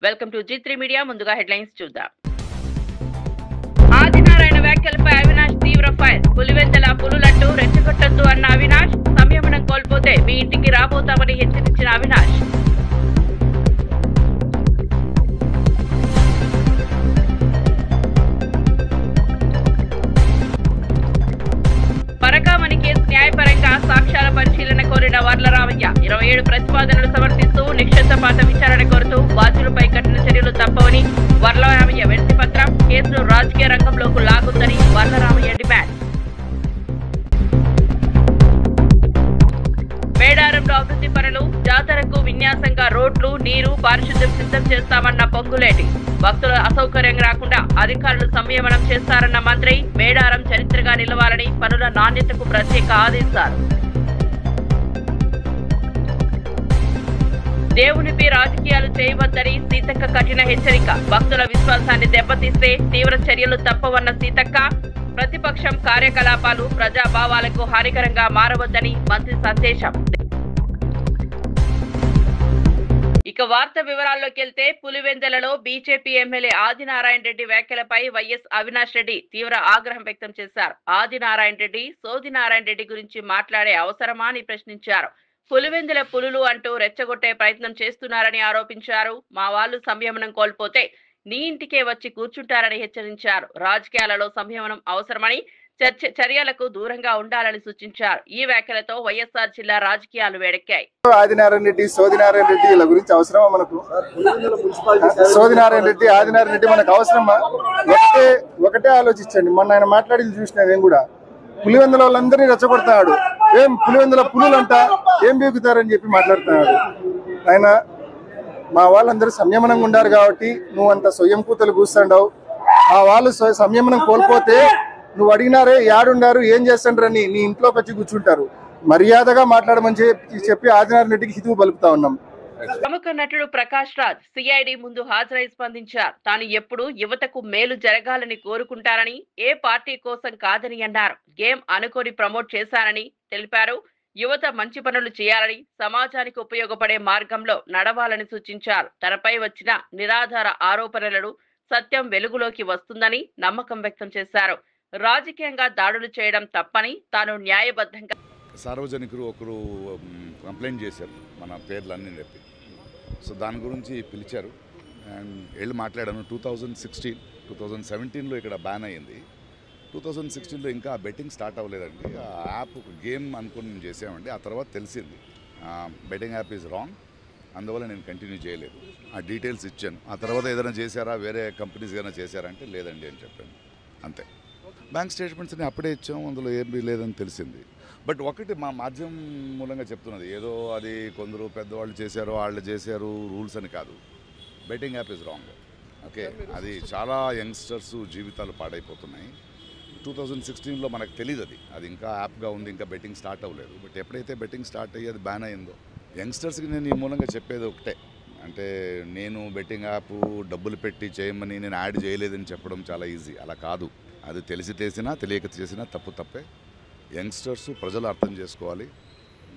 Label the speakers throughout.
Speaker 1: Welcome to G3 media. ముందుగా headlines చూద్దాం. ఆదినారాయణ వ్యాఖ్యలపై అవినాష్ తీవ్ర ఫైర్. పులివెందుల పులులంటూ రెచ్చగొట్టొద్దు అన్న అవినాష్, సంయమనం కోల్పోతే మీ ఇంటికి రాబోతామని హెచ్చరించిన అవినాష్. పరకామణి కేసు న్యాయపరంగా సాక్ష్యాల పరిశీలన కోరిన వర్లరామయ్య 27 ప్రతిపాదనలు సమర్పిస్తూ నిక్షేపపాత విచారణ కోరుతూ బాధ్యులపై కఠిన చర్యలు తప్పవని వర్లరామయ్య వినతి పత్రం. కేసును రాజకీయ రంగంలోకి లాగుందని వర్లరామయ్య డిమాండ్. మేడారంలో అభివృద్ధి పనులు, జాతరకు విన్యాసంగా రోడ్లు, నీరు, పారిశుద్ధ్యం సిద్ధం చేస్తామన్న పొంగులేటి. భక్తులు అసౌకర్యం రాకుండా అధికారులు సంయమనం చేస్తారన్న మంత్రి. మేడారం చరిత్రగా నిలవాలని పనుల నాణ్యతకు ప్రత్యేక ఆదేశాలు. దేవునిపై రాజకీయాలు చేయవద్దని సీతక్క కఠిన హెచ్చరిక. భక్తుల విశ్వాసాన్ని దెబ్బతీస్తే తీవ్ర చర్యలు తప్పవన్న సీతక్క. ప్రతిపక్షం కార్యకలాపాలు ప్రజాభావాలకు హానికరంగా మారవద్దని మంత్రి సందేశం. ఇక వార్త వివరాల్లోకి వెళ్తే, పులివెందులలో బీజేపీ ఎమ్మెల్యే ఆదినారాయణ రెడ్డి వ్యాఖ్యలపై వైఎస్ అవినాష్ రెడ్డి తీవ్ర ఆగ్రహం వ్యక్తం చేశారు. ఆదినారాయణ రెడ్డి సోదినారాయణ రెడ్డి గురించి మాట్లాడే అవసరమా అని ప్రశ్నించారు. పులివెందుల పులులు అంటూ రెచ్చగొట్టే ప్రయత్నం చేస్తున్నారని ఆరోపించారు. మా వాళ్ళు సంయమనం కోల్పోతే నీ ఇంటికే వచ్చి కూర్చుంటారని హెచ్చరించారు. రాజకీయాలలో సంయమనం అవసరమని, చర్యలకు దూరంగా ఉండాలని సూచించారు. ఈ వ్యాఖ్యలతో వైఎస్ఆర్ జిల్లా రాజకీయాలు వేడెక్కాయి.
Speaker 2: ఆదినారాయణ రెడ్డి, సోదినారాయణ రెడ్డి వీళ్ళ గురించి అవసరమా మనకు? సోదినారాయణ రెడ్డి, ఆదినారాయణ రెడ్డి మనకు అవసరమా? ఒకటే ఆలోచించండి. మొన్న ఆయన మాట్లాడింది చూసిన నేను కూడా. పులివెందుల వాళ్ళందరినీ రెచ్చగొడతాడు. ఏం పులివెందుల పులులంట ఏం బీగుతారని చెప్పి మాట్లాడుతున్నాడు ఆయన. మా వాళ్ళందరూ సంయమనంగా ఉండారు కాబట్టి నువ్వు అంత స్వయం కూతలు కూర్చుండవు. ఆ వాళ్ళు సంయమనం కోల్పోతే నువ్వు అడిగినారే యాడుండారు ఏం చేస్తుండ్రని నీ ఇంట్లోకి వచ్చి కూర్చుంటారు. మర్యాదగా మాట్లాడమని చెప్పి ఆదినారాయణ రెడ్డికి హితువు పలుకుతా ఉన్నాం.
Speaker 1: ప్రముఖ నటుడు ప్రకాష్ రాజ్ సిఐడి ముందు హాజరై స్పందించారు. తాను ఎప్పుడు యువతకు మేలు జరగాలని కోరుకుంటారని, ఏ పార్టీ కోసం కాదని అన్నారు. గేమ్ అనుకొని ప్రమోట్ చేశారని తెలిపారు. యువత మంచి పనులు చేయాలని, సమాజానికి ఉపయోగపడే మార్గంలో నడవాలని సూచించారు. తనపై వచ్చిన నిరాధార ఆరోపణలను సత్యం వెలుగులోకి వస్తుందని నమ్మకం వ్యక్తం చేశారు. రాజకీయంగా దాడులు చేయడం తప్పని, తాను న్యాయబద్ధంగా.
Speaker 3: సార్వజనికులు ఒకరు కంప్లైంట్ చేశారు మన పేర్లన్నీ చెప్పి. సో దాని గురించి పిలిచారు అండ్ వెళ్ళి మాట్లాడాను. 2017లో ఇక్కడ బ్యాన్ అయ్యింది. 2016లో ఇంకా బెట్టింగ్ స్టార్ట్ అవ్వలేదండి. ఆ యాప్ ఒక గేమ్ అనుకుని మేము చేసామండి. ఆ తర్వాత తెలిసింది బెట్టింగ్ యాప్ ఈజ్ రాంగ్, అందువల్ల నేను కంటిన్యూ చేయలేదు. ఆ డీటెయిల్స్ ఇచ్చాను. ఆ తర్వాత ఏదైనా చేశారా, వేరే కంపెనీస్ ఏదైనా చేశారంటే లేదండి అని చెప్పాను. అంతే. బ్యాంక్ స్టేట్మెంట్స్ని అప్పుడే ఇచ్చాము, అందులో ఏమీ లేదని తెలిసింది. బట్ ఒకటి మా మాధ్యమం మూలంగా చెప్తున్నది, ఏదో అది కొందరు పెద్దవాళ్ళు చేశారు, వాళ్ళు చేశారు రూల్స్ అని కాదు. Betting app is wrong. Okay, అది చాలా యంగ్స్టర్స్ జీవితాలు పాడైపోతున్నాయి. 2016లో మనకు తెలియదు అది ఇంకా యాప్గా ఉంది, ఇంకా బెట్టింగ్ స్టార్ట్ అవ్వలేదు. బట్ ఎప్పుడైతే బెట్టింగ్ స్టార్ట్ అయ్యి అది బ్యాన్ అయిందో, యంగ్స్టర్స్కి నేను ఈ మూలంగా చెప్పేది ఒకటే, అంటే నేను బెట్టింగ్ యాప్ డబ్బులు పెట్టి చేయమని నేను యాడ్ చేయలేదని చెప్పడం చాలా ఈజీ. అలా కాదు. అది తెలిసి చేసినా తెలియక చేసినా తప్పే. యంగ్స్టర్స్ ప్రజలు అర్థం చేసుకోవాలి.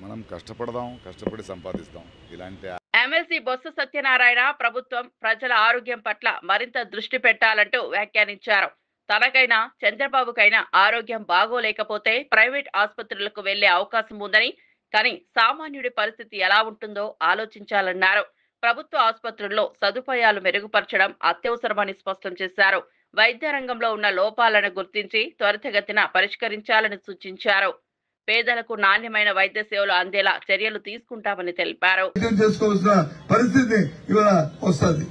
Speaker 3: మనం కష్టపడదాం, కష్టపడి సంపాదిస్తాం. ఇలాంటి
Speaker 1: ఎమ్మెల్సీ బొత్స సత్యనారాయణ ప్రభుత్వం ప్రజల ఆరోగ్యం పట్ల మరింత దృష్టి పెట్టాలంటూ వ్యాఖ్యానించారు. తనకైనా చంద్రబాబుకైనా ఆరోగ్యం బాగోలేకపోతే ప్రైవేట్ ఆసుపత్రులకు వెళ్లే అవకాశం ఉందని, కానీ సామాన్యుడి పరిస్థితి ఎలా ఉంటుందో ఆలోచించాలన్నారు. ప్రభుత్వ ఆసుపత్రుల్లో సదుపాయాలు మెరుగుపరచడం అత్యవసరమని స్పష్టం చేశారు. వైద్య రంగంలో ఉన్న లోపాలను గుర్తించి త్వరితగతిన పరిష్కరించాలని సూచించారు. పేదలకు నాణ్యమైన వైద్య సేవలు అందేలా చర్యలు తీసుకుంటామని తెలిపారు.
Speaker 4: చేసుకోవాల్సిన పరిస్థితి ఇవాళ వస్తుంది,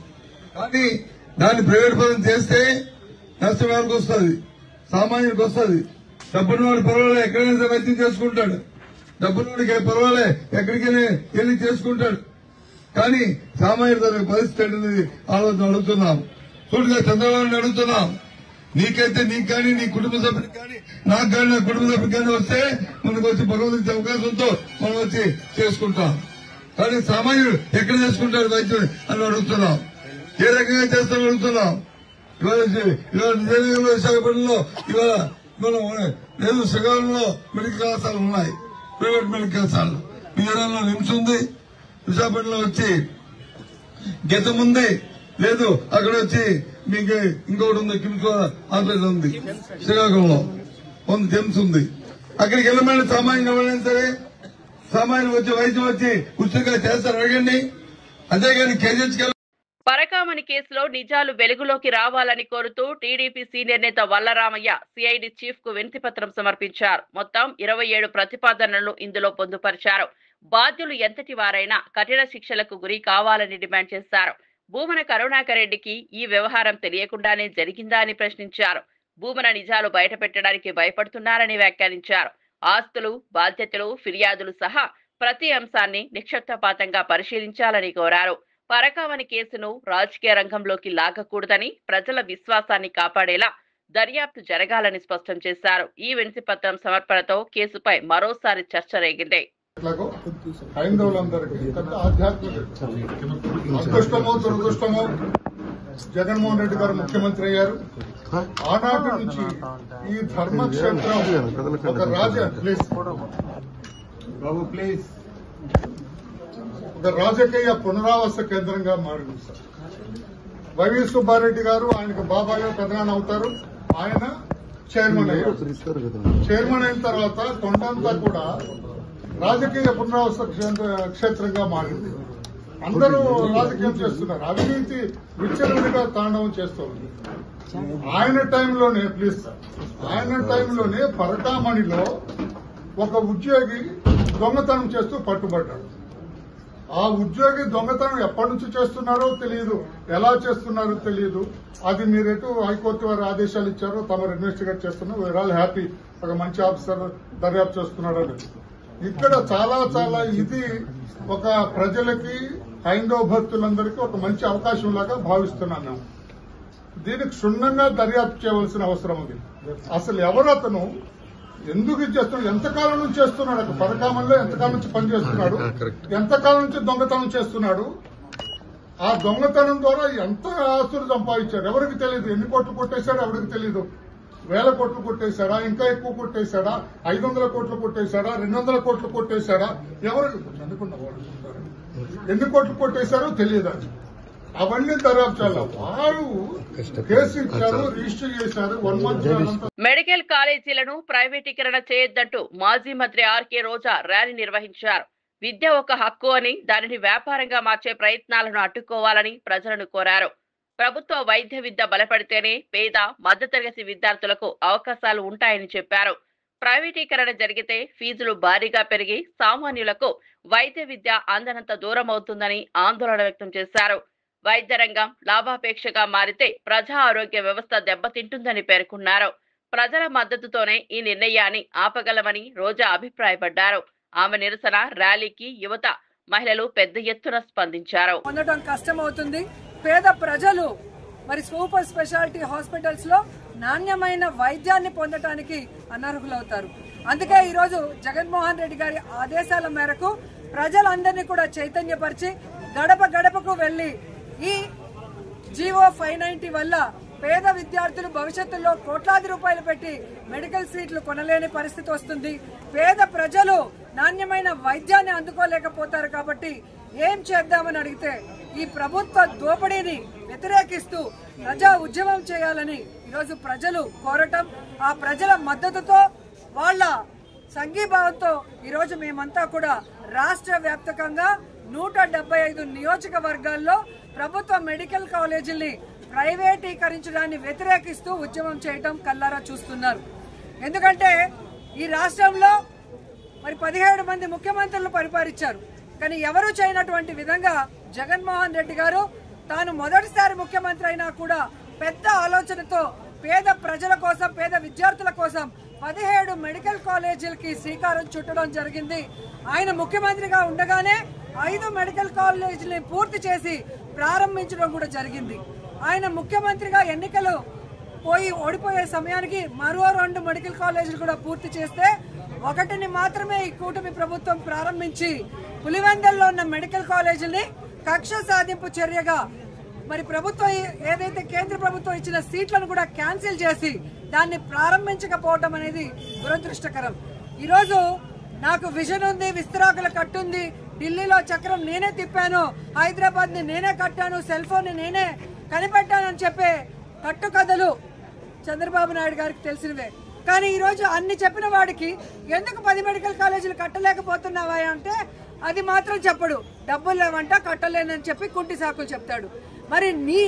Speaker 4: కానీ దాన్ని ప్రైవేట్ పరం చేస్తే నష్టం ఎవరికి వస్తుంది? సామాన్యుడికి వస్తుంది. డబ్బున్న వాడు పర్వాలే ఎక్కడైనా వైద్యం చేసుకుంటాడు. డబ్బున్నవాడికి పర్వాలే ఎక్కడికైనా వెళ్ళి చేసుకుంటాడు. కానీ సామాన్యుడి పరిస్థితి అనేది ఆలోచన అడుగుతున్నాం. చూడగా చంద్రబాబుని అడుగుతున్నాం. నీకైతే నీకు కానీ, నీ కుటుంబ సభ్యునికి కానీ, నాకు కానీ, నా కుటుంబ సభ్యునికి కానీ వస్తే మనకు వచ్చి భగవంతుడి అవకాశంతో మనం వచ్చి చేసుకుంటాం. కానీ సామాన్యుడు ఎక్కడ చేసుకుంటాడు వైద్యుడు అని అడుగుతున్నాం. ఏ రకంగా చేస్తామని అడుగుతున్నాం. ఇవాళ విశాఖపట్నంలో ఇవాళ లేదు, శ్రీకాకుళంలో మెడికల్ కళాశాలలు ఉన్నాయి, ప్రైవేట్ మెడికల్ కళాశాలలు. విజయనగరంలో నిమ్స్ ఉంది, విశాఖపట్నంలో వచ్చి గీతం ఉంది, లేదు అక్కడ వచ్చి మీకు ఇంకొకటి ఉంది, కిమ్స్ హాస్పిటల్ ఉంది శ్రీకాకుళంలో ఉంది, జెమ్స్ ఉంది. అక్కడికి వెళ్ళమని సామాన్యులు ఎవరైనా సరే సామాన్యులు వచ్చి వైద్యం వచ్చి ఉచితంగా చేస్తారు, అడగండి. అంతేగాని కేజీహెచ్కి
Speaker 1: పరకామణి కేసులో నిజాలు వెలుగులోకి రావాలని కోరుతూ టీడీపీ సీనియర్ నేత వల్లరామయ్య సిఐడి చీఫ్ కు వినతి పత్రం సమర్పించారు. మొత్తం 27 ప్రతిపాదనలు ఇందులో పొందుపరిచారు. బాధ్యులు ఎంతటి వారైనా కఠిన శిక్షలకు గురి కావాలని డిమాండ్ చేశారు. భూమన కరుణాకర్ రెడ్డికి ఈ వ్యవహారం తెలియకుండానే జరిగిందా అని ప్రశ్నించారు. భూమన నిజాలు బయటపెట్టడానికి భయపడుతున్నారని వ్యాఖ్యానించారు. ఆస్తులు, బాధ్యతలు, ఫిర్యాదులు సహా ప్రతి అంశాన్ని నిక్షిప్తపాతంగా పరిశీలించాలని కోరారు. పరకామణి కేసును రాజకీయ రంగంలోకి లాగకూడదని, ప్రజల విశ్వాసాన్ని కాపాడేలా దర్యాప్తు జరగాలని స్పష్టం చేశారు. ఈ వినతి పత్రం సమర్పణతో కేసుపై మరోసారి చర్చ రేగింది.
Speaker 2: హైందవులందరికీ ఆధ్యాత్మిక అదృష్టమో దురదృష్టమో జగన్మోహన్ రెడ్డి గారు ముఖ్యమంత్రి అయ్యారు. ఆనాటి నుంచి ఈ ధర్మక్షేత్రం ఒక రాజకీయ పునరావాస కేంద్రంగా మారింది సార్. వైవి సుబ్బారెడ్డి గారు ఆయనకు బాబాయ్ పెదనాన్న అవుతారు. ఆయన చైర్మన్ అయ్యారు. చైర్మన్ అయిన తర్వాత కొండంతా కూడా రాజకీయ పునరావాస క్షేత్రంగా మారింది. అందరూ రాజకీయం చేస్తున్నారు. అవినీతి విచ్చలవిడిగా తాండవం చేస్తుంది. ఆయన టైంలోనే పరకామణిలో ఒక ఉద్యోగి దొంగతనం చేస్తూ పట్టుబడ్డాడు. ఆ ఉద్యోగి దొంగతనం ఎప్పటి నుంచి చేస్తున్నారో తెలియదు, ఎలా చేస్తున్నారో తెలియదు. అది మీరెటు హైకోర్టు వారు ఆదేశాలు ఇచ్చారో తమరు ఇన్వెస్టిగేట్ చేస్తున్నారు. వీఆర్ ఆల్ హ్యాపీ, ఒక మంచి ఆఫీసర్ దర్యాప్తు చేస్తున్నాడు అని. ఇక్కడ చాలా ఇది ఒక ప్రజలకి, హైందవ భక్తులందరికీ ఒక మంచి అవకాశం లాగా భావిస్తున్నాను. దీనికి క్షుణ్ణంగా దర్యాప్తు చేయవలసిన అవసరం ఉంది. అసలు ఎవరు అతను, ఎందుకు చేస్తున్నాడు, ఎంతకాలం నుంచి చేస్తున్నాడు, అక్కడ పరకామణిలో ఎంతకాలం నుంచి పనిచేస్తున్నాడు, ఎంతకాలం నుంచి దొంగతనం చేస్తున్నాడు, ఆ దొంగతనం ద్వారా ఎంత ఆస్తులు సంపాదించాడు ఎవరికి తెలియదు. ఎన్ని కోట్లు కొట్టేశాడో ఎవరికి తెలియదు. 1000 కోట్లు కొట్టేశాడా, ఇంకా ఎక్కువ కొట్టేశాడా, 500 కోట్లు కొట్టేశాడా, 200 కోట్లు కొట్టేశాడా, ఎవరికి ఎన్ని కోట్లు కొట్టేశారో తెలియదు. అవన్నీ దర్యాప్తు వారు కేసు ఇచ్చారు, రిజిస్టర్ చేశారు. 1 మంత్
Speaker 1: మెడికల్ కాలేజీలను ప్రైవేటీకరణ చేయొద్దంటూ మాజీ మంత్రి ఆర్కే రోజా ర్యాలీ నిర్వహించారు. విద్య ఒక హక్కు అని, దానిని వ్యాపారంగా మార్చే ప్రయత్నాలను అడ్డుకోవాలని ప్రజలను కోరారు. ప్రభుత్వ వైద్య విద్య బలపడితేనే పేద, మధ్యతరగతి విద్యార్థులకు అవకాశాలు ఉంటాయని చెప్పారు. ప్రైవేటీకరణ జరిగితే ఫీజులు భారీగా పెరిగి సామాన్యులకు వైద్య విద్య అందనంత దూరం అవుతుందని ఆందోళన వ్యక్తం చేశారు. వైద్య రంగం లాభాపేక్షగా మారితే ప్రజా ఆరోగ్య వ్యవస్థ దెబ్బతింటుందని పేర్కొన్నారు. ప్రజల మద్దతుతోనే ఈ నిర్ణయాన్ని ఆపగలమని రోజా అభిప్రాయపడ్డారు. ఆమె నిరసన ర్యాలీకి యువత, మహిళలు పెద్ద ఎత్తున స్పందించారు.
Speaker 5: పొందడం కష్టమవుతుంది. పేద ప్రజలు మరి సూపర్ స్పెషాలిటీ హాస్పిటల్స్ లో నాణ్యమైన వైద్యాన్ని పొందడానికి అనర్హులవుతారు. అందుకే ఈరోజు జగన్మోహన్ రెడ్డి గారి ఆదేశాల మేరకు ప్రజలందరినీ కూడా చైతన్యపరిచి గడప గడపకు వెళ్లి ఈ జీవో 590 వల్ల పేద విద్యార్థులు భవిష్యత్తులో కోట్లాది రూపాయలు పెట్టి మెడికల్ సీట్లు కొనలేని పరిస్థితి వస్తుంది. పేద ప్రజలు నాణ్యమైన వైద్యాన్ని అందుకోలేకపోతారు. కాబట్టి ఏం చేద్దామని అడిగితే ఈ ప్రభుత్వ దోపిడీని వ్యతిరేకిస్తూ ప్రజా ఉద్యమం చేయాలని ఈరోజు ప్రజలు కోరటం, ఆ ప్రజల మద్దతుతో వాళ్ళ సంఘీభావంతో ఈరోజు మేమంతా కూడా రాష్ట్ర వ్యాప్తంగా 175 నియోజకవర్గాల్లో ప్రభుత్వ మెడికల్ కాలేజీల్ని ప్రైవేటీకరించడాన్ని వ్యతిరేకిస్తూ ఉద్యమం చేయటం కల్లారా చూస్తున్నారు. ఎందుకంటే ఈ రాష్ట్రంలో మరి 17 మంది ముఖ్యమంత్రులు పరిపాలించారు. కానీ ఎవరూ చేయనటువంటి విధంగా జగన్మోహన్ రెడ్డి గారు తాను మొదటిసారి ముఖ్యమంత్రి అయినా కూడా పెద్ద ఆలోచనతో పేద ప్రజల కోసం, పేద విద్యార్థుల కోసం 17 మెడికల్ కాలేజీలకి శ్రీకారం చుట్టడం జరిగింది. ఆయన ముఖ్యమంత్రిగా ఉండగానే 5 మెడికల్ కాలేజీలని పూర్తి చేసి ప్రారంభించడం కూడా జరిగింది. ఆయన ముఖ్యమంత్రిగా ఎన్నికలు ఓడిపోయే సమయానికి మరో 2 మెడికల్ కాలేజీలు కూడా పూర్తి చేస్తే ఒకటిని మాత్రమే ఈ కూటమి ప్రభుత్వం ప్రారంభించి పులివెందుల్లో ఉన్న మెడికల్ కాలేజీని కక్ష సాధింపు చర్యగా మరి ప్రభుత్వం ఏదైతే కేంద్ర ప్రభుత్వం ఇచ్చిన సీట్లను కూడా క్యాన్సిల్ చేసి దాన్ని ప్రారంభించకపోవడం అనేది దురదృష్టకరం. ఈరోజు నాకు విజన్ ఉంది, విస్తరాకుల కట్టుంది, ఢిల్లీలో చక్రం నేనే తిప్పాను, హైదరాబాద్ ని నేనే కట్టాను, సెల్ ఫోన్ ని నేనే కనిపెట్టానని చెప్పే కట్టుకథలు చంద్రబాబు నాయుడు గారికి తెలిసినవే. కానీ ఈరోజు అన్ని చెప్పిన వాడికి ఎందుకు 10 మెడికల్ కాలేజీలు కట్టలేకపోతున్నావా అంటే అది మాత్రం చెప్పడు. డబ్బులు లేవంట, కట్టలేనని చెప్పి కుంటి సాకులు చెప్తాడు. మరి నీ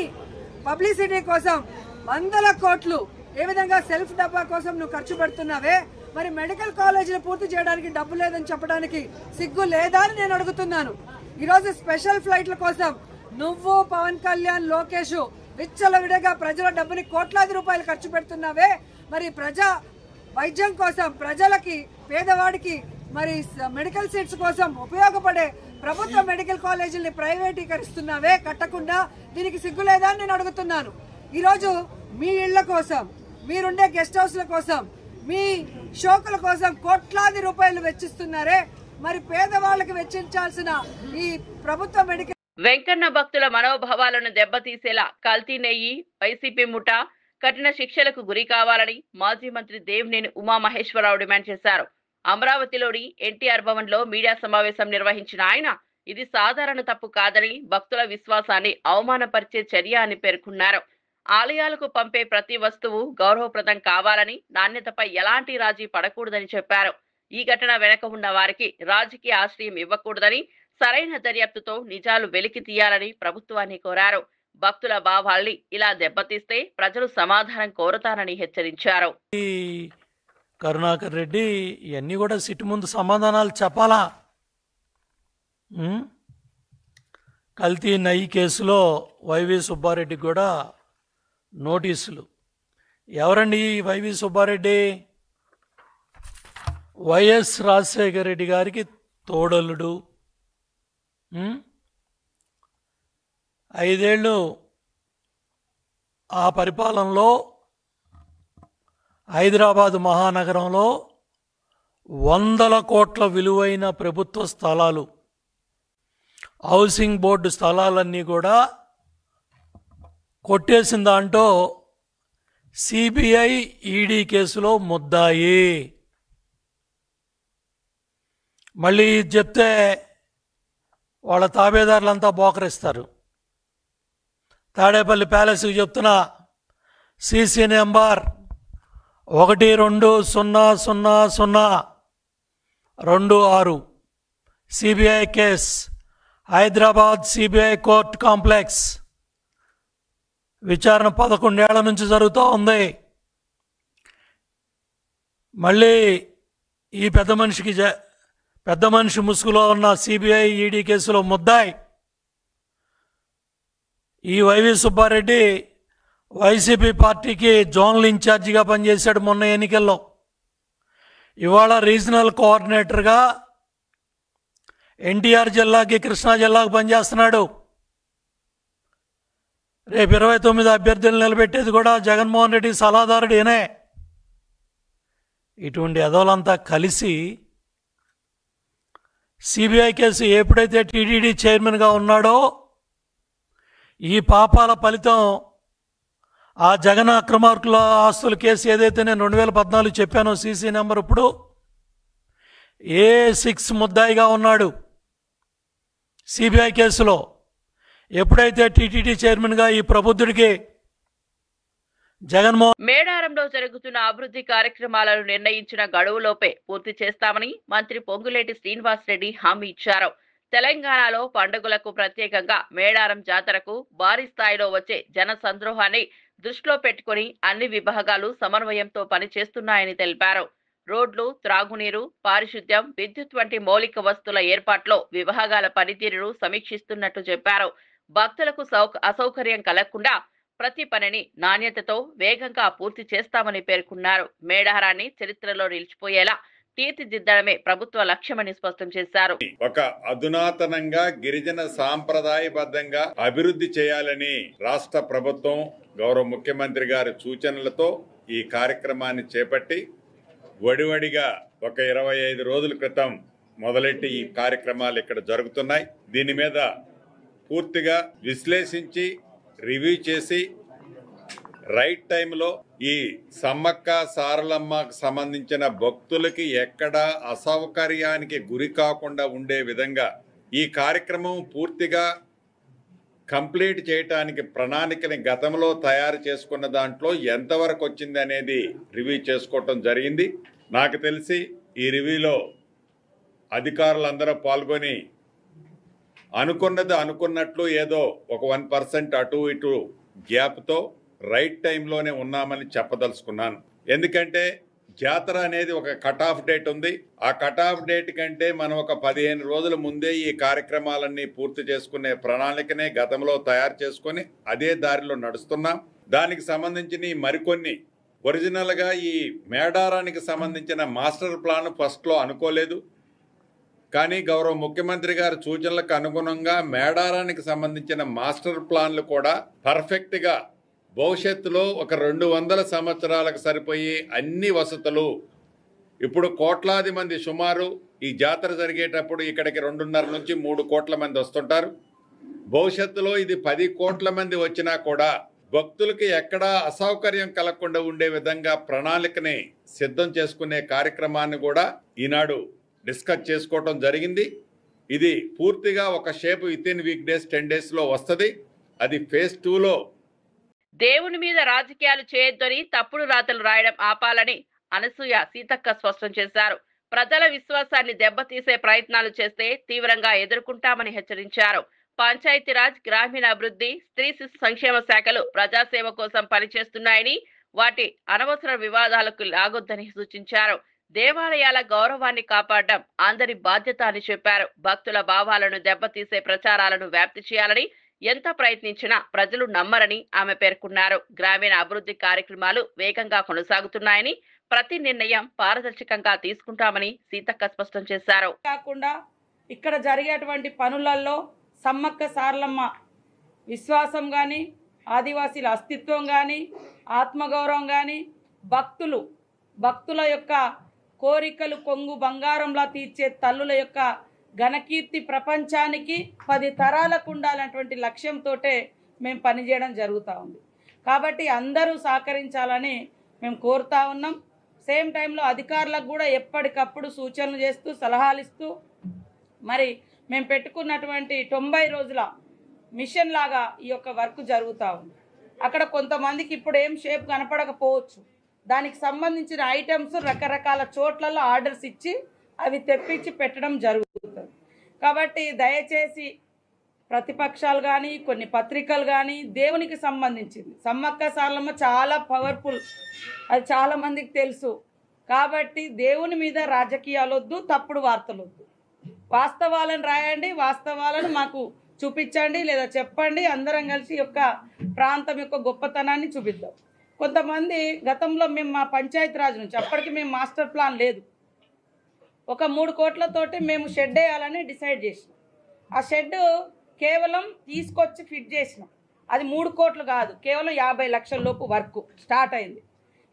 Speaker 5: పబ్లిసిటీ కోసం 100 కోట్లు ఏ విధంగా సెల్ఫ్ డబ్బా కోసం నువ్వు ఖర్చు పెడుతున్నావే, మరి మెడికల్ కాలేజీలు పూర్తి చేయడానికి డబ్బు లేదని చెప్పడానికి సిగ్గు లేదా అని నేను అడుగుతున్నాను. ఈరోజు స్పెషల్ ఫ్లైట్ల కోసం నువ్వు, పవన్ కళ్యాణ్, లోకేష్ విచ్చలవిడిగా ప్రజల డబ్బుని కోట్లాది రూపాయలు ఖర్చు పెడుతున్నావే, మరి ప్రజా వైద్యం కోసం ప్రజలకి, పేదవాడికి మరి మెడికల్ సీట్స్ కోసం ఉపయోగపడే ప్రభుత్వ మెడికల్ కాలేజీల్ని ప్రైవేటీకరిస్తున్నావే కట్టకుండా. దీనికి సిగ్గు లేదా అని నేను అడుగుతున్నాను. ఈరోజు మీ ఇళ్ల కోసం, మీరుండే గెస్ట్ హౌస్ల కోసం, మీ షోకుల కోసం కోట్లాది రూపాయలు వెచ్చిస్తున్నారే, మరి పేదవాళ్ళకి వెచ్చించాల్సిన ఈ ప్రభుత్వ మెడికల్
Speaker 1: వెంకన్న భక్తుల మనోభావాలను దెబ్బతీసేలా కల్తీ నెయ్యి, వైసీపీ ముఠ కఠిన శిక్షలకు గురి కావాలని మాజీ మంత్రి దేవినేని ఉమామహేశ్వరరావు డిమాండ్ చేశారు. అమరావతిలోని ఎన్టీఆర్ భవన్ లో మీడియా సమావేశం నిర్వహించిన ఆయన ఇది సాధారణ తప్పు కాదని, భక్తుల విశ్వాసాన్ని అవమానపరిచే చర్య అని పేర్కొన్నారు. ఆలయాలకు పంపే ప్రతి వస్తువు గౌరవప్రదం కావాలని, నాణ్యతపై ఎలాంటి రాజీ పడకూడదని చెప్పారు. ఈ ఘటన వెనక ఉన్న వారికి రాజకీయ ఆశ్రయం ఇవ్వకూడదని, సరైన దర్యాప్తుతో నిజాలు వెలికి తీయాలని ప్రభుత్వాన్ని కోరారు. భక్తుల భావాల్ని ఇలా దెబ్బతీస్తే ప్రజలు సమాధానం కోరతానని హెచ్చరించారు.
Speaker 6: కరుణాకర్ రెడ్డి ఇవన్నీ కూడా సిట్టు ముందు సమాధానాలు చెప్పాలా? కల్తీ నెయ్యి కేసులో వైవి సుబ్బారెడ్డికి కూడా నోటీసులు. ఎవరండి వైవి సుబ్బారెడ్డి? వైఎస్ రాజశేఖర రెడ్డి గారికి తోడలుడు. 5 ఏళ్ళు ఆ పరిపాలనలో హైదరాబాదు మహానగరంలో 100 కోట్ల విలువైన ప్రభుత్వ స్థలాలు, హౌసింగ్ బోర్డు స్థలాలన్నీ కూడా కొట్టేసిన దాంట్లో సిబిఐ ఈడీ కేసులో ముద్దాయి. మళ్ళీ చెప్తే వాళ్ళ తాబేదారులంతా బోకరిస్తారు. తాడేపల్లి ప్యాలెస్కి చెప్తున్నా, CC number 12000026 CBI case, Hyderabad CBI court complex. విచారణ 11 ఏళ్ల నుంచి జరుగుతూ ఉంది. మళ్ళీ ఈ పెద్ద మనిషి ముసుగులో ఉన్న సిబిఐ ఈడీ కేసులో ముద్దాయి ఈ వైవి సుబ్బారెడ్డి వైసీపీ పార్టీకి జోనల్ ఇన్ఛార్జిగా పనిచేశాడు మొన్న ఎన్నికల్లో. ఇవాళ రీజనల్ కోఆర్డినేటర్గా ఎన్టీఆర్ జిల్లాకి, కృష్ణా జిల్లాకు పనిచేస్తున్నాడు. రేపు 29 అభ్యర్థులు నిలబెట్టేది కూడా జగన్మోహన్ రెడ్డి సలహాదారుడు ఈయనే. ఇటువంటి ఎదవలంతా కలిసి సిబిఐ కేసు ఎప్పుడైతే టీటీడీ చైర్మన్గా ఉన్నాడో ఈ పాపాల ఫలితం ఆ జగన్ అక్రమార్కుల ఆస్తుల కేసు ఏదైతే నేను 2014 చెప్పానో సీసీ నెంబర్, ఇప్పుడు A6 ముద్దాయిగా ఉన్నాడు సిబిఐ కేసులో. ఎప్పుడైతే టీటీడీ చైర్మన్గా ఈ ప్రబుద్ధుడికి జగన్మోహన్
Speaker 1: మేడారంలో జరుగుతున్న అభివృద్ధి కార్యక్రమాలను నిర్ణయించిన గడువులోపే పూర్తి చేస్తామని మంత్రి పొంగులేటి శ్రీనివాసరెడ్డి హామీ ఇచ్చారు. తెలంగాణలో పండుగలకు ప్రత్యేకంగా మేడారం జాతరకు భారీ స్థాయిలో వచ్చే జన సంద్రోహాన్ని దృష్టిలో పెట్టుకుని అన్ని విభాగాలు సమన్వయంతో పనిచేస్తున్నాయని తెలిపారు. రోడ్లు, త్రాగునీరు, పారిశుద్ధ్యం, విద్యుత్ వంటి మౌలిక వస్తువుల ఏర్పాట్లో విభాగాల పనితీరును సమీక్షిస్తున్నట్టు చెప్పారు. భక్తులకు అసౌకర్యం కలగకుండా ప్రతి పనిని నాణ్యతతో వేగంగా పూర్తి చేస్తామని పేర్కొన్నారు. మేడారాన్ని చరిత్రలో నిలిచిపోయేలా తీర్చిదిద్దడమే ప్రభుత్వ లక్ష్యమని స్పష్టం చేశారు.
Speaker 7: ఒక అధునాతనంగా గిరిజన సాంప్రదాయబద్ధంగా అభివృద్ధి చేయాలని రాష్ట్ర ప్రభుత్వం గౌరవ ముఖ్యమంత్రి గారి సూచనలతో ఈ కార్యక్రమాన్ని చేపట్టి వడివడిగా ఒక 25 రోజుల క్రితం మొదలెట్టి ఈ కార్యక్రమాలు ఇక్కడ జరుగుతున్నాయి. దీని మీద పూర్తిగా విశ్లేషించి రివ్యూ చేసి రైట్ టైంలో ఈ సమ్మక్క సారలమ్మకు సంబంధించిన భక్తులకి ఎక్కడా అసౌకర్యానికి గురి కాకుండా ఉండే విధంగా ఈ కార్యక్రమం పూర్తిగా కంప్లీట్ చేయటానికి ప్రణాళికని గతంలో తయారు చేసుకున్న దాంట్లో ఎంతవరకు వచ్చింది అనేది రివ్యూ చేసుకోవటం జరిగింది. నాకు తెలిసి ఈ రివ్యూలో అధికారులందరూ పాల్గొని అనుకున్నది అనుకున్నట్లు ఏదో ఒక 1% అటు ఇటు గ్యాప్తో రైట్ టైంలోనే ఉన్నామని చెప్పదలుచుకున్నాను. ఎందుకంటే జాతర అనేది ఒక కట్ ఆఫ్ డేట్ ఉంది. ఆ కట్ ఆఫ్ డేట్ కంటే మనం ఒక 15 రోజుల ముందే ఈ కార్యక్రమాలన్నీ పూర్తి చేసుకునే ప్రణాళికనే గతంలో తయారు చేసుకొని అదే దారిలో నడుస్తున్నాం. దానికి సంబంధించిన మరికొన్ని ఒరిజినల్గా ఈ మేడారానికి సంబంధించిన మాస్టర్ ప్లాన్ ఫస్ట్లో అనుకోలేదు. కానీ గౌరవ ముఖ్యమంత్రి గారి సూచనలకు అనుగుణంగా మేడారానికి సంబంధించిన మాస్టర్ ప్లాన్లు కూడా పర్ఫెక్ట్గా భవిష్యత్తులో ఒక 200 సంవత్సరాలకు సరిపోయి అన్ని వసతులు ఇప్పుడు కోట్లాది మంది సుమారు ఈ జాతర జరిగేటప్పుడు ఇక్కడికి 2.5 నుంచి 3 కోట్ల మంది వస్తుంటారు. భవిష్యత్తులో ఇది 10 కోట్ల మంది వచ్చినా కూడా భక్తులకి ఎక్కడా అసౌకర్యం కలగకుండా ఉండే విధంగా ప్రణాళికని సిద్ధం చేసుకునే కార్యక్రమాన్ని కూడా ఈనాడు డిస్కస్ చేసుకోవటం జరిగింది. ఇది పూర్తిగా ఒక షేప్ వితిన్ వీక్ డేస్ 10 డేస్లో వస్తుంది. అది ఫేజ్ 2లో
Speaker 1: దేవుని మీద రాజకీయాలు చేయొద్దని తప్పుడు రాతలు రాయడం ఆపాలని అనసూయ సీతక్క స్పష్టం చేశారు. ప్రజల విశ్వాసాన్ని దెబ్బతీసే ప్రయత్నాలు చేస్తే తీవ్రంగా ఎదుర్కొంటామని హెచ్చరించారు. పంచాయతీరాజ్, గ్రామీణాభివృద్ధి, స్త్రీ శిశు సంక్షేమ శాఖలు ప్రజాసేవ కోసం పనిచేస్తున్నాయని వాటి అనవసర వివాదాలకు లాగొద్దని సూచించారు. దేవాలయాల గౌరవాన్ని కాపాడడం అందరి బాధ్యత అని చెప్పారు. భక్తుల భావాలను దెబ్బతీసే ప్రచారాలను వ్యాప్తి చేయాలని ఎంత ప్రయత్నించినా ప్రజలు నమ్మరని ఆమె పేర్కొన్నారు. గ్రామీణ అభివృద్ధి కార్యక్రమాలు వేగంగా కొనసాగుతున్నాయని, ప్రతి నిర్ణయం పారదర్శకంగా తీసుకుంటామని సీతక్క స్పష్టం చేశారు.
Speaker 8: కాకుండా ఇక్కడ జరిగేటువంటి పనులలో సమ్మక్క సారలమ్మ విశ్వాసం కానీ, ఆదివాసీల అస్తిత్వం కానీ, ఆత్మగౌరవం కానీ, భక్తుల యొక్క కోరికలు కొంగు బంగారంలా తీర్చే తల్లుల యొక్క ఘనకీర్తి ప్రపంచానికి 10 తరాలకు ఉండాలన్నటువంటి లక్ష్యంతో మేము పనిచేయడం జరుగుతూ ఉంది. కాబట్టి అందరూ సహకరించాలని మేము కోరుతా ఉన్నాం. సేమ్ టైంలో అధికారులకు కూడా ఎప్పటికప్పుడు సూచనలు చేస్తూ, సలహాలు ఇస్తూ, మరి మేము పెట్టుకున్నటువంటి 90 రోజుల మిషన్ లాగా ఈ యొక్క వర్క్ జరుగుతూ ఉంది. అక్కడ కొంతమందికి ఇప్పుడు ఏం షేప్ కనపడకపోవచ్చు. దానికి సంబంధించిన ఐటమ్స్ రకరకాల చోట్లలో ఆర్డర్స్ ఇచ్చి అవి తెప్పించి పెట్టడం జరుగుతుంది. కాబట్టి దయచేసి ప్రతిపక్షాలు కానీ, కొన్ని పత్రికలు కానీ దేవునికి సంబంధించింది సమ్మక్క సారలమ్మ చాలా పవర్ఫుల్, అది చాలామందికి తెలుసు. కాబట్టి దేవుని మీద రాజకీయాలు వద్దు, తప్పుడు వార్తలు వద్దు. వాస్తవాలను రాయండి, వాస్తవాలను మాకు చూపించండి లేదా చెప్పండి. అందరం కలిసి యొక్క ప్రాంతం యొక్క గొప్పతనాన్ని చూపిద్దాం. కొంతమంది గతంలో మేము మా పంచాయతీరాజ్ నుంచి అప్పటికి మేము మాస్టర్ ప్లాన్ లేదు, ఒక 3 కోట్లతోటి మేము షెడ్ వేయాలని డిసైడ్ చేసినాం. ఆ షెడ్ కేవలం తీసుకొచ్చి ఫిట్ చేసినాం. అది 3 కోట్లు కాదు, కేవలం 50 లక్షల లోపు వర్క్ స్టార్ట్ అయింది.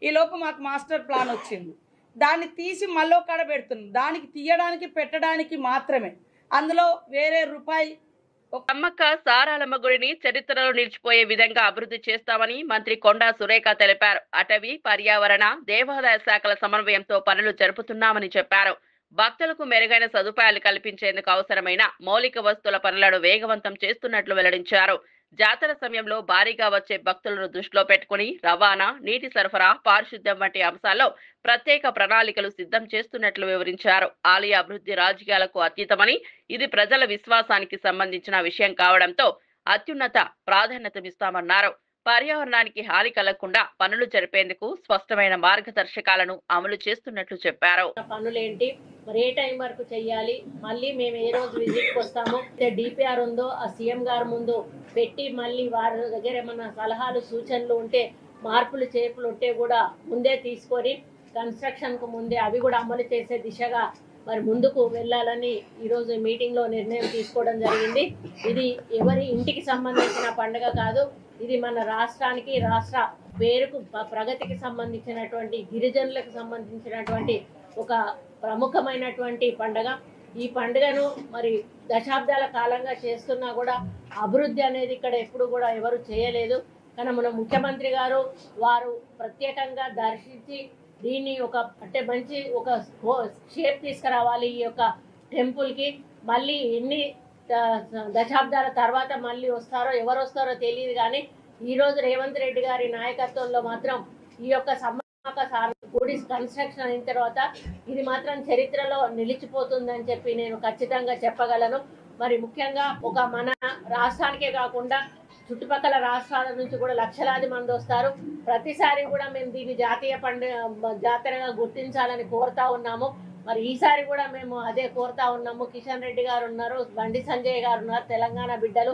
Speaker 8: ఈ లోపు మాకు మాస్టర్ ప్లాన్ వచ్చింది. దాన్ని తీసి మళ్ళీ కాడ పెడుతున్నాం. దానికి తీయడానికి పెట్టడానికి మాత్రమే, అందులో వేరే రూపాయి.
Speaker 1: సమ్మక్క సారాలమ్మ గుడిని చరిత్రలో నిలిచిపోయే విధంగా అభివృద్ధి చేస్తామని మంత్రి కొండా సురేఖ తెలిపారు. అటవీ, పర్యావరణ, దేవాదాయ శాఖల సమన్వయంతో పనులు జరుపుతున్నామని చెప్పారు. భక్తులకు మెరుగైన సదుపాయాలు కల్పించేందుకు అవసరమైన మౌలిక వస్తువుల పనులను వేగవంతం చేస్తున్నట్లు వెల్లడించారు. జాతర సమయంలో భారీగా వచ్చే భక్తులను దృష్టిలో పెట్టుకుని రవాణా, నీటి సరఫరా, పారిశుద్ధ్యం వంటి అంశాల్లో ప్రత్యేక ప్రణాళికలు సిద్ధం చేస్తున్నట్లు వివరించారు. ఆలయ అభివృద్ధి రాజకీయాలకు అతీతమని, ఇది ప్రజల విశ్వాసానికి సంబంధించిన విషయం కావడంతో అత్యున్నత ప్రాధాన్యతనిస్తామన్నారు. పర్యావరణానికి హాని కలగకుండా పనులు జరిపేందుకు స్పష్టమైన మార్గదర్శకాలను అమలు చేస్తున్నట్లు చెప్పారు.
Speaker 9: పనులేంటి, మరి ఏ టైం వరకు చెయ్యాలి, మళ్ళీ మేము ఏ రోజు విజిట్కి వస్తామో, డిపిఆర్ ఉందో ఆ సీఎం గారి ముందు పెట్టి మళ్ళీ వారి దగ్గర ఏమన్నా సలహాలు సూచనలు ఉంటే, మార్పులు చేర్పులు ఉంటే కూడా ముందే తీసుకొని కన్స్ట్రక్షన్కు ముందే అవి కూడా అమలు చేసే దిశగా మరి ముందుకు వెళ్ళాలని ఈరోజు మీటింగ్లో నిర్ణయం తీసుకోవడం జరిగింది. ఇది ఎవరి ఇంటికి సంబంధించిన పండుగ కాదు, ఇది మన రాష్ట్రానికి, రాష్ట్ర పేరుకు, ప్రగతికి సంబంధించినటువంటి, గిరిజనులకు సంబంధించినటువంటి ఒక ప్రముఖమైనటువంటి పండుగ. ఈ పండుగను మరి దశాబ్దాల కాలంగా చేస్తున్నా కూడా అభివృద్ధి అనేది ఇక్కడ ఎప్పుడు కూడా ఎవరు చేయలేదు. కానీ మన ముఖ్యమంత్రి గారు వారు ప్రత్యేకంగా దర్శించి దీన్ని ఒక అంటే మంచి ఒక షేప్ తీసుకురావాలి ఈ యొక్క టెంపుల్కి. మళ్ళీ ఎన్ని దశాబ్దాల తర్వాత మళ్ళీ వస్తారో ఎవరు వస్తారో తెలియదు. కానీ ఈరోజు రేవంత్ రెడ్డి గారి నాయకత్వంలో మాత్రం ఈ యొక్క సమ్మక్క సారలమ్మ గుడి కన్స్ట్రక్షన్ అయిన తర్వాత ఇది మాత్రం చరిత్రలో నిలిచిపోతుందని చెప్పి నేను ఖచ్చితంగా చెప్పగలను. మరి ముఖ్యంగా ఒక మన రాష్ట్రానికే కాకుండా చుట్టుపక్కల రాష్ట్రాల నుంచి కూడా లక్షలాది మంది వస్తారు. ప్రతిసారి కూడా మేము దీన్ని జాతీయ జాతరగా గుర్తించాలని కోరుతా ఉన్నాము. మరి ఈసారి కూడా మేము అదే కోరుతా ఉన్నాము. కిషన్ రెడ్డి గారు ఉన్నారు, బండి సంజయ్ గారు ఉన్నారు, తెలంగాణ బిడ్డలు.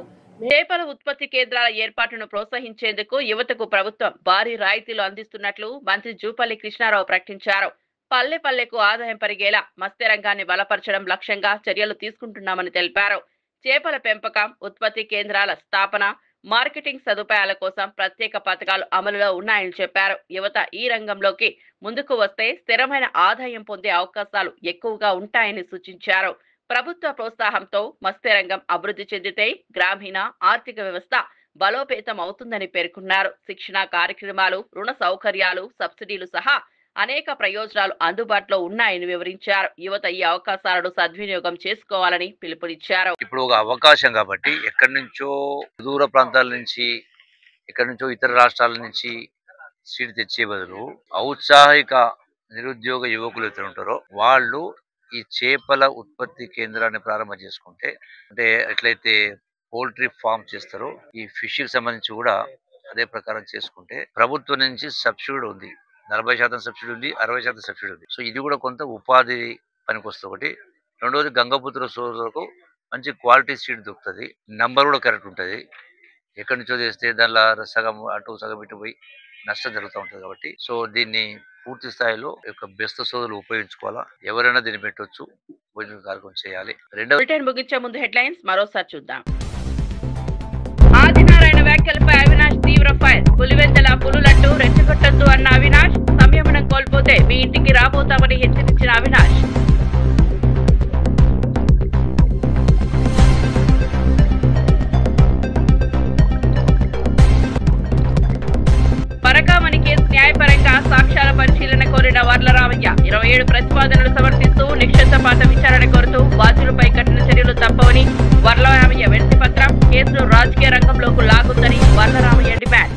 Speaker 1: చేపల ఉత్పత్తి కేంద్రాల ఏర్పాటును ప్రోత్సహించేందుకు యువతకు ప్రభుత్వం భారీ రాయితీలు అందిస్తున్నట్లు మంత్రి జూపల్లి కృష్ణారావు ప్రకటించారు. పల్లె పల్లెకు ఆదాయం పెరిగేలా మత్స్య రంగాన్ని బలపరచడం లక్ష్యంగా చర్యలు తీసుకుంటున్నామని తెలిపారు. చేపల పెంపకం, ఉత్పత్తి కేంద్రాల స్థాపన, మార్కెటింగ్ సదుపాయాల కోసం ప్రత్యేక పథకాలు అమలులో ఉన్నాయని చెప్పారు. యువత ఈ రంగంలోకి ముందుకు వస్తే స్థిరమైన ఆదాయం పొందే అవకాశాలు ఎక్కువగా ఉంటాయని సూచించారు. ప్రభుత్వ ప్రోత్సాహంతో మత్స్య రంగం అభివృద్ధి చెందితే గ్రామీణ ఆర్థిక వ్యవస్థ బలోపేతం అవుతుందని పేర్కొన్నారు. శిక్షణ కార్యక్రమాలు, రుణ సౌకర్యాలు, సబ్సిడీలు సహా అనేక ప్రయోజనాలు అందుబాటులో ఉన్నాయని వివరించారు. యువత ఈ అవకాశాలను సద్వినియోగం చేసుకోవాలని పిలుపునిచ్చారు.
Speaker 10: ఇప్పుడు ఒక అవకాశం కాబట్టి ఎక్కడి నుంచో దూర ప్రాంతాల నుంచి, ఎక్కడి నుంచో ఇతర రాష్ట్రాల నుంచి సీడ్ తెచ్చే బదులు ఔత్సాహిక నిరుద్యోగ యువకులు ఎక్కడ ఉంటారో వాళ్ళు ఈ చేపల ఉత్పత్తి కేంద్రాన్ని ప్రారంభం చేసుకుంటే, అంటే ఎట్లయితే పౌల్ట్రీ ఫామ్ చేస్తారో ఈ ఫిష్ కి సంబంధించి కూడా అదే ప్రకారం చేసుకుంటే ప్రభుత్వం నుంచి సబ్సిడీ ఉంది. 40% సబ్సిడీ ఉంది, 60% సబ్సిడీ ఉంది. సో ఇది కూడా కొంత ఉపాధి పనికి వస్తుంది. ఒకటి. రెండోది గంగపుత్ర సోదరులకు మంచి క్వాలిటీ సీడ్ దొరుకుతుంది, నంబర్ కూడా కరెక్ట్ ఉంటుంది. ఎక్కడి నుంచో చేస్తే దానిలో సగం అటు సగం ఇటు పోయి నష్టం జరుగుతూ ఉంటుంది. కాబట్టి సో దీన్ని పూర్తి స్థాయిలో బెస్ట్ సోదరులు ఉపయోగించుకోవాలా. ఎవరైనా దీన్ని పెట్టవచ్చు, భోజన కార్యక్రమం చేయాలి.
Speaker 1: రెండవ ముగించే ముందు హెడ్లైన్స్ మరోసారి చూద్దాం. ఆదినారాయణ వ్యాఖ్యలపై అవినాష్ తీవ్ర ఫైర్. పులివెందుల పులులంటూ రెచ్చగొట్టొద్దు అన్న అవినాష్, సంయమనం కోల్పోతే మీ ఇంటికి రాబోతామని హెచ్చరించిన అవినాష్. పరకామణి కేసు న్యాయపరంగా సాక్ష్యాల పరిశీలన కోరిన వర్లరామయ్య. 27 ప్రతిపాదనలు సమర్పిస్తూ నిక్షేపపాత విచారణ కోరుతూ బాధ్యులపై కఠిన చర్యలు తప్పవని వర్లరామయ్య వినతి పత్రం. కేసును రాజకీయ రంగంలోకి లాగుందని వర్లరామయ్య డిమాండ్.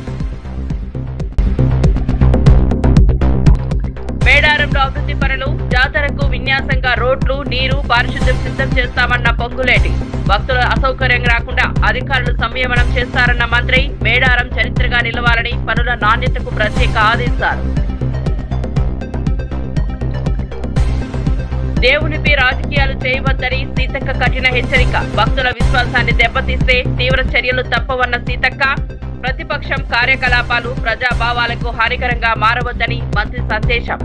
Speaker 1: మేడారంలో అభివృద్ధి పనులు, జాతరకు విన్యాసంగా రోడ్లు, నీరు, పారిశుద్ధ్యం సిద్ధం చేస్తామన్న పొంగులేటి. భక్తులు అసౌకర్యం రాకుండా అధికారులు సంయమనం చేస్తారన్న మంత్రి. మేడారం చరిత్రగా నిలవాలని పనుల నాణ్యతకు ప్రత్యేక ఆదేశాలు. దేవునిపై రాజకీయాలు చేయవద్దని సీతక్క కఠిన హెచ్చరిక. భక్తుల విశ్వాసాన్ని దెబ్బతీస్తే తీవ్ర చర్యలు తప్పవన్న సీతక్క. ప్రతిపక్షం కార్యకలాపాలు ప్రజాభావాలకు హానికరంగా మారవద్దని మంత్రి సందేశం.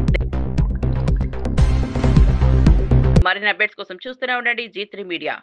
Speaker 1: మరిన్ని అప్డేట్స్ కోసం చూస్తూనే ఉండండి G3 మీడియా.